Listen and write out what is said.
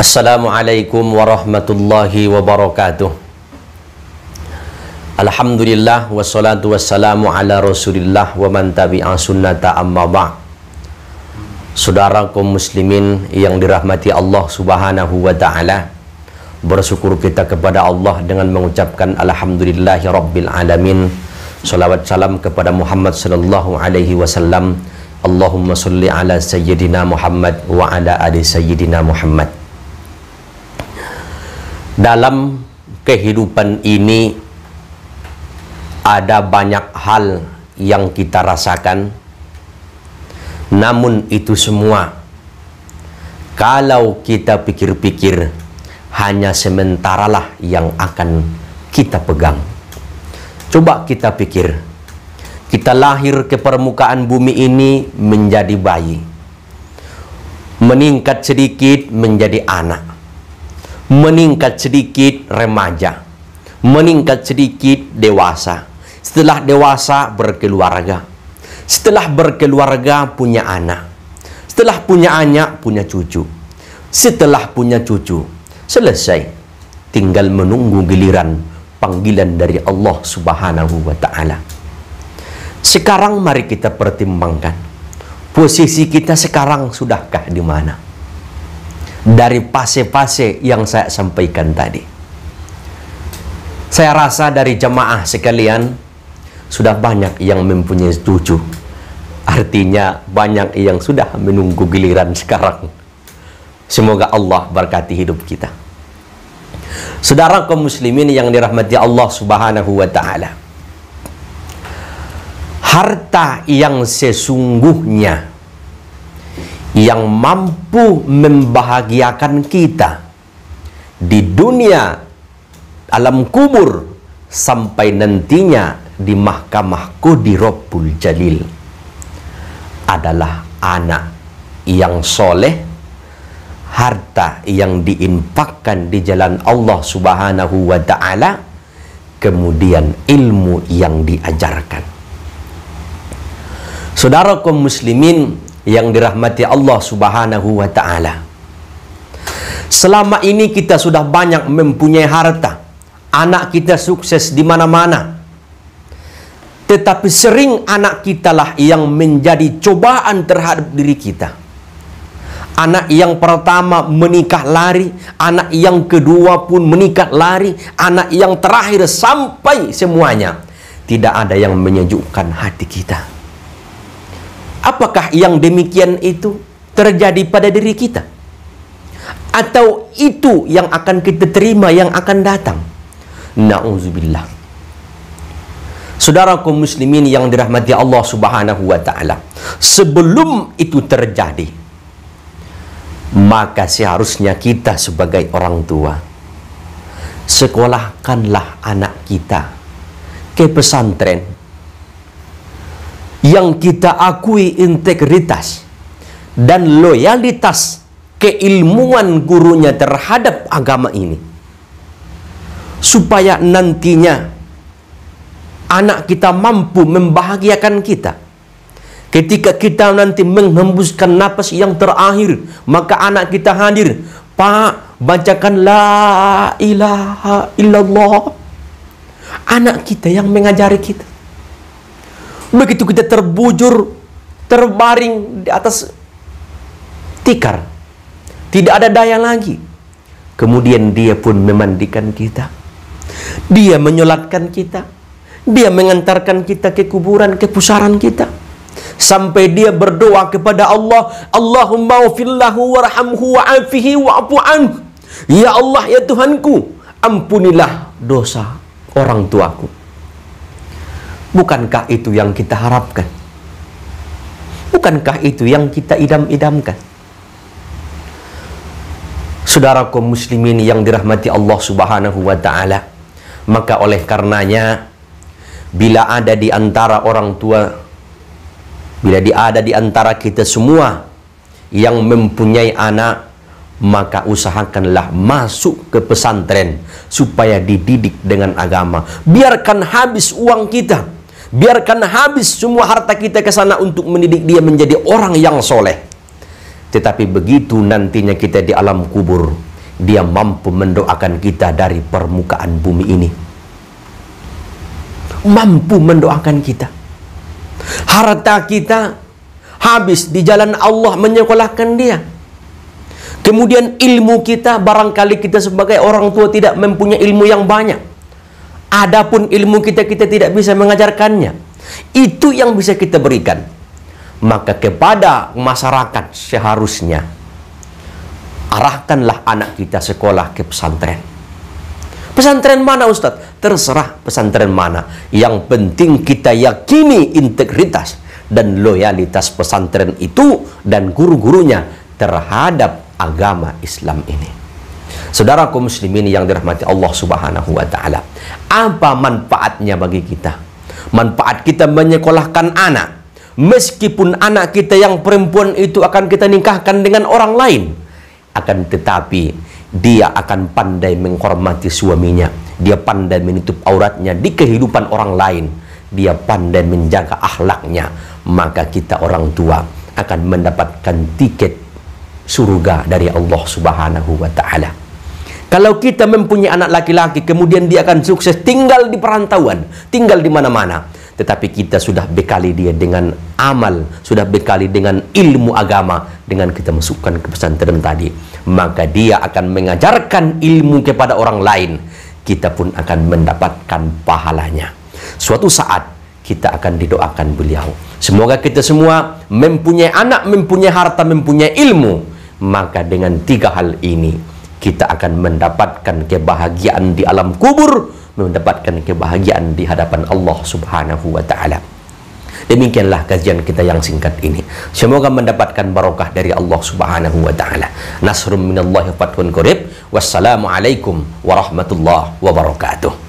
Assalamualaikum warahmatullahi wabarakatuh. Alhamdulillah wassalatu wassalamu ala rasulillah wa man tabi'a sunnata amma ba'. Saudara kaum muslimin yang dirahmati Allah subhanahu wa ta'ala, bersyukur kita kepada Allah dengan mengucapkan alhamdulillahi rabbil alamin. Salawat salam kepada Muhammad sallallahu alaihi wasallam. Allahumma salli ala sayyidina Muhammad wa ala ali sayyidina Muhammad. Dalam kehidupan ini ada banyak hal yang kita rasakan, namun itu semua kalau kita pikir-pikir hanya sementaralah yang akan kita pegang. Coba kita pikir, kita lahir ke permukaan bumi ini menjadi bayi, meningkat sedikit menjadi anak, meningkat sedikit remaja, meningkat sedikit dewasa. Setelah dewasa berkeluarga, setelah berkeluarga punya anak, setelah punya anak punya cucu, setelah punya cucu selesai, tinggal menunggu giliran panggilan dari Allah subhanahu wa ta'ala. Sekarang mari kita pertimbangkan, posisi kita sekarang sudahkah di mana? Dari fase-fase yang saya sampaikan tadi, saya rasa dari jemaah sekalian sudah banyak yang mempunyai cucu. Artinya banyak yang sudah menunggu giliran sekarang. Semoga Allah berkati hidup kita. Saudara kaum muslimin yang dirahmati Allah subhanahu wa ta'ala, harta yang sesungguhnya yang mampu membahagiakan kita di dunia, alam kubur, sampai nantinya di mahkamah Qudi Rabbul Jalil adalah anak yang soleh, harta yang diinfakkan di jalan Allah subhanahu wa ta'ala, kemudian ilmu yang diajarkan. Saudara kaum muslimin yang dirahmati Allah subhanahu wa ta'ala, selama ini kita sudah banyak mempunyai harta, anak kita sukses di mana-mana, tetapi sering anak kita lah yang menjadi cobaan terhadap diri kita. Anak yang pertama menikah lari, anak yang kedua pun menikah lari, anak yang terakhir sampai semuanya tidak ada yang menyejukkan hati kita. Apakah yang demikian itu terjadi pada diri kita? Atau itu yang akan kita terima yang akan datang? Na'udzubillah. Saudara kaum muslimin yang dirahmati Allah subhanahu wa ta'ala, sebelum itu terjadi, maka seharusnya kita sebagai orang tua sekolahkanlah anak kita ke pesantren yang kita akui integritas dan loyalitas keilmuan gurunya terhadap agama ini, supaya nantinya anak kita mampu membahagiakan kita. Ketika kita nanti menghembuskan napas yang terakhir, maka anak kita hadir, "Pak, bacakan la ilaha illallah." Anak kita yang mengajari kita. Begitu kita terbujur, terbaring di atas tikar, tidak ada daya lagi, kemudian dia pun memandikan kita, dia menyolatkan kita, dia mengantarkan kita ke kuburan, ke pusaran kita, sampai dia berdoa kepada Allah, "Allahumma wafillahu warhamhu wa'afihi wa'afu anhu." Ya Allah, ya Tuhanku, ampunilah dosa orang tuaku. Bukankah itu yang kita harapkan? Bukankah itu yang kita idam-idamkan? Saudara kaum muslimin yang dirahmati Allah subhanahu wa ta'ala, maka oleh karenanya, bila ada di antara orang tua, bila ada di antara kita semua yang mempunyai anak, maka usahakanlah masuk ke pesantren supaya dididik dengan agama. Biarkan habis uang kita, biarkan habis semua harta kita ke sana untuk mendidik dia menjadi orang yang soleh. Tetapi begitu nantinya kita di alam kubur, Dia mampu mendoakan kita dari permukaan bumi ini. Mampu mendoakan kita. Harta kita habis di jalan Allah menyekolahkan dia. Kemudian ilmu kita, barangkali kita sebagai orang tua tidak mempunyai ilmu yang banyak. Adapun ilmu kita tidak bisa mengajarkannya. Itu yang bisa kita berikan. Maka kepada masyarakat seharusnya arahkanlah anak kita sekolah ke pesantren. Pesantren mana Ustadz? Terserah pesantren mana. Yang penting kita yakini integritas dan loyalitas pesantren itu dan guru-gurunya terhadap agama Islam ini. Saudaraku muslimin yang dirahmati Allah Subhanahu wa taala. Apa manfaatnya bagi kita? Manfaat kita menyekolahkan anak. Meskipun anak kita yang perempuan itu akan kita nikahkan dengan orang lain, akan tetapi dia akan pandai menghormati suaminya. Dia pandai menutup auratnya di kehidupan orang lain. Dia pandai menjaga akhlaknya. Maka kita orang tua akan mendapatkan tiket surga dari Allah Subhanahu wa taala. Kalau kita mempunyai anak laki-laki, kemudian dia akan sukses tinggal di perantauan, tinggal di mana-mana. Tetapi kita sudah bekali dia dengan amal, sudah bekali dengan ilmu agama, dengan kita masukkan ke pesantren tadi, maka dia akan mengajarkan ilmu kepada orang lain. Kita pun akan mendapatkan pahalanya. Suatu saat kita akan didoakan beliau. Semoga kita semua mempunyai anak, mempunyai harta, mempunyai ilmu. Maka dengan 3 hal ini kita akan mendapatkan kebahagiaan di alam kubur, mendapatkan kebahagiaan di hadapan Allah Subhanahu wa taala. Demikianlah kajian kita yang singkat ini. Semoga mendapatkan barokah dari Allah Subhanahu wa taala. Nasrun minallahi fathun qarib. Wassalamualaikum warahmatullahi wabarakatuh.